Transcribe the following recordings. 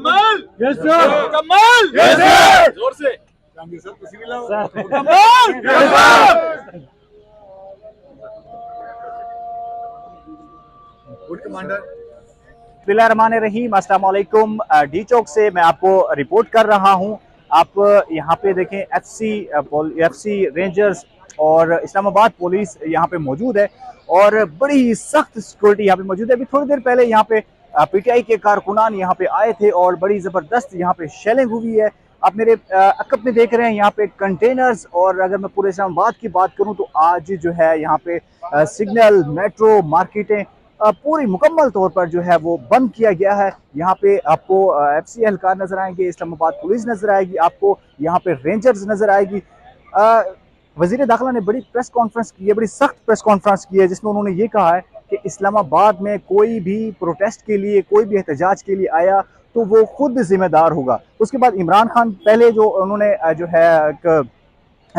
मुकम्मल yes sir मुकम्मल yes sir जोर से सर मुकम्मल गुड कमांडर। बिस्मिल्लाहिर्रहमानिर्रहीम, अस्सलाम वालेकुम। डी चौक से मैं आपको रिपोर्ट कर रहा हूं। आप यहां पे देखें, एफसी रेंजर्स और इस्लामाबाद पुलिस यहां पे मौजूद है और बड़ी सख्त सिक्योरिटी यहां पे मौजूद है। अभी थोड़ी देर पहले यहां पे पीटीआई के कारकुनान यहां पे आए थे और बड़ी ज़बरदस्त यहां पे शेलिंग हुई है। आप मेरे अकब में देख रहे हैं यहाँ पे कंटेनर्स। और अगर मैं पूरे इस्लामाबाद की बात करूँ तो आज जो है यहाँ पे सिग्नल, मेट्रो, मार्केटें पूरी मुकम्मल तौर पर जो है वो बंद किया गया है। यहाँ पे आपको एफसी एहलकार नजर आएंगे, इस्लामाबाद पुलिस नजर आएगी, आपको यहाँ पे रेंजर्स नजर आएगी। वजीर दाखिला ने बड़ी प्रेस कॉन्फ्रेंस की है, बड़ी सख्त प्रेस कॉन्फ्रेंस की है, जिसमें उन्होंने ये कहा है कि इस्लामाबाद में कोई भी प्रोटेस्ट के लिए, कोई भी एहतजाज के लिए आया तो वो खुद जिम्मेदार होगा। उसके बाद इमरान खान पहले जो उन्होंने जो है एक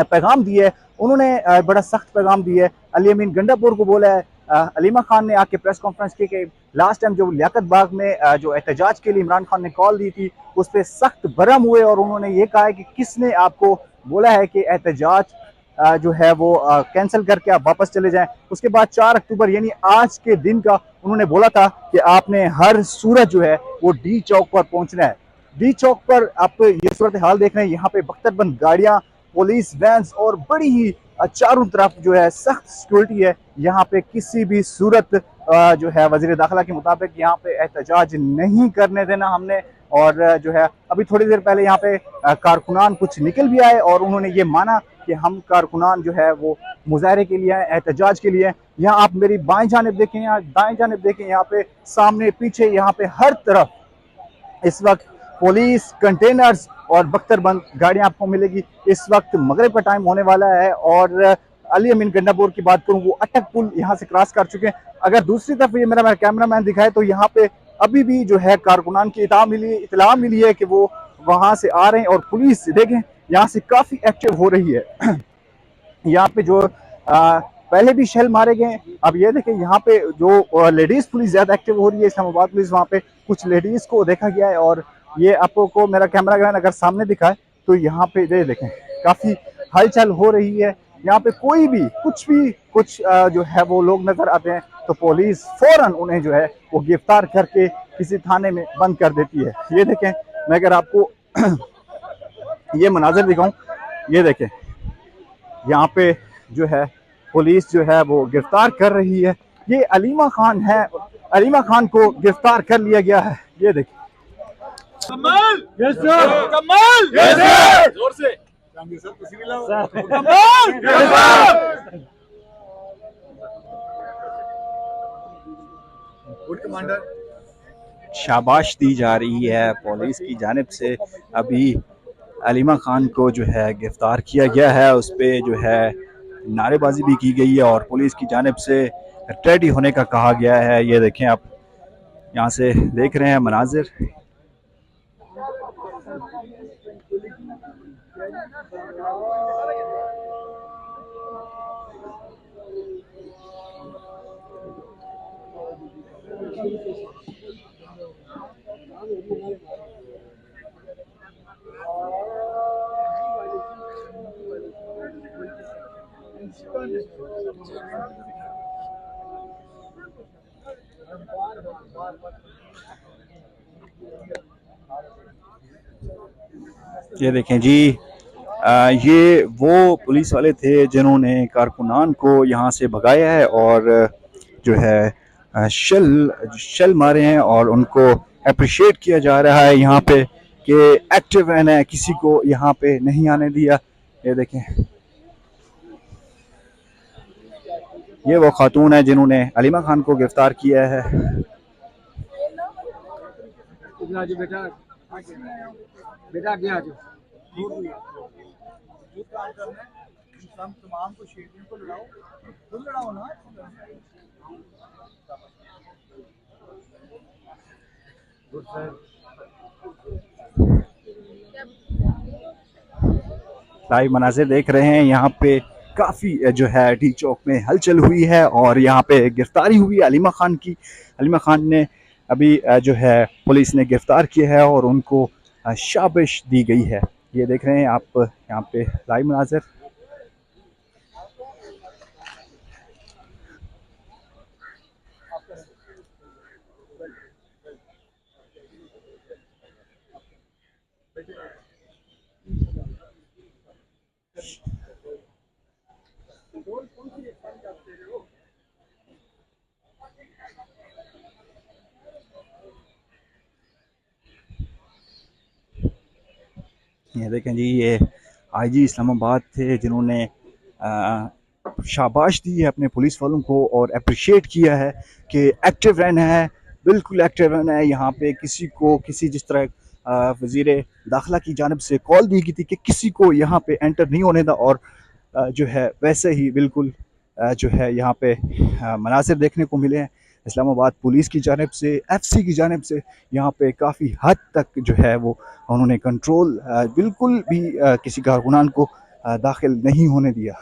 पैगाम दिया है, उन्होंने बड़ा सख्त पैगाम दिया है। अली अमीन गंडापुर को बोला है। अलीमा खान ने आके प्रेस कॉन्फ्रेंस की कि लास्ट टाइम जो लियाकत बाग में जो एहतजाज के लिए इमरान खान ने कॉल दी थी उस पर सख्त बरम हुए और उन्होंने ये कहा है कि किसने आपको बोला है कि एहतजाज जो है वो कैंसिल करके आप वापस चले जाएं। उसके बाद 4 अक्टूबर यानी आज के दिन का उन्होंने बोला था कि आपने हर सूरत जो है वो डी चौक पर पहुंचना है। डी चौक पर आप ये सूरत हाल देख रहे हैं, यहाँ पे बख्तरबंद गाड़ियां, पुलिस वैन्स और बड़ी ही चारों तरफ जो है सख्त सिक्योरिटी है। यहाँ पे किसी भी सूरत जो है वजीर दाखिला के मुताबिक यहाँ पे एहतजाज नहीं करने देना हमने। और जो है अभी थोड़ी देर पहले यहाँ पे कारकुनान कुछ निकल भी आए और उन्होंने ये माना कि हम कारकुनान जो है वो मुजाहरे के लिए आए, एहतजाज के लिए। यहाँ आप मेरी बाएं जानिब देखें, यहाँ दाएं जानिब देखें, यहाँ पे सामने पीछे यहाँ पे हर तरफ इस वक्त पुलिस, कंटेनर्स और बख्तरबंद गाड़ियां आपको मिलेगी। इस वक्त मगरिब का टाइम होने वाला है और अली अमीन गंडापुर की बात करूं, वो अटक पुल यहाँ से क्रॉस कर चुके हैं। अगर दूसरी तरफ ये मेरा कैमरा मैन दिखाए तो यहाँ पे अभी भी जो है कारकुनान की इतला मिली है कि वो वहां से आ रहे हैं और पुलिस देखें यहाँ से काफी एक्टिव हो रही है। यहाँ पे जो पहले भी शेल मारे गए। अब ये देखें यहाँ पे जो लेडीज पुलिस ज्यादा एक्टिव हो रही है, इस्लामाबाद पुलिस, वहाँ पे कुछ लेडीज को देखा गया है। और ये आपको मेरा कैमरा मैन अगर सामने दिखाए तो यहाँ पे ये देखें काफी हलचल हो रही है। यहाँ पे कोई भी कुछ जो है वो लोग नजर आते हैं तो पुलिस फौरन उन्हें जो है वो गिरफ्तार करके किसी थाने में बंद कर देती है। ये देखें, मैं अगर आपको ये मनाजर दिखाऊं, ये देखें यहाँ पे जो है पुलिस जो है वो गिरफ्तार कर रही है। ये अलीमा खान है, अलीमा खान को गिरफ्तार कर लिया गया है। ये देखिए, मुकम्मल यस सर मुकम्मल यस सर जोर से सर मुकम्मल गुड कमांडर। शाबाश दी जा रही है पुलिस की जानिब से। अभी अलीमा खान को जो है गिरफ्तार किया गया है, उस पर जो है नारेबाजी भी की गई है और पुलिस की जानिब से रेडी होने का कहा गया है। ये देखें, आप यहाँ से देख रहे हैं मनाजिर। ये देखें जी, ये वो पुलिस वाले थे जिन्होंने कारकुनान को यहाँ से भगाया है और जो है शल मारे हैं और उनको अप्रिशिएट किया जा रहा है यहाँ पे कि एक्टिव रहना है, किसी को यहाँ पे नहीं आने दिया। ये देखें, ये वो खातून है जिन्होंने अलीमा खान को गिरफ्तार किया है। बेटा बेटा गया जो तमाम को शेरियों को लड़ाओ, तुम लड़ाओ ना। लाइव मनाज़िर देख रहे हैं, यहाँ पे काफ़ी जो है डी चौक में हलचल हुई है और यहाँ पे गिरफ्तारी हुई अलीमा खान की। अलीमा खान ने अभी जो है पुलिस ने गिरफ्तार किया है और उनको शाबाश दी गई है। ये देख रहे हैं आप यहाँ पे लाइव मनाज़र। ये देखें जी, ये आईजी इस्लामाबाद थे जिन्होंने शाबाश दी है अपने पुलिस वालों को और अप्रिशिएट किया है कि एक्टिव रहना है, बिल्कुल एक्टिव रहना है। यहाँ पे किसी को किसी जिस तरह वज़ीर दाखिला की जानब से कॉल दी गई थी कि किसी को यहाँ पे एंटर नहीं होने दा, और जो है वैसे ही बिल्कुल जो है यहाँ पे मनासिर देखने को मिले हैं। इस्लामाबाद पुलिस की जानब से, एफसी की जानब से यहाँ पे काफ़ी हद तक जो है वो उन्होंने कंट्रोल बिल्कुल भी किसी कारकुनान को दाखिल नहीं होने दिया।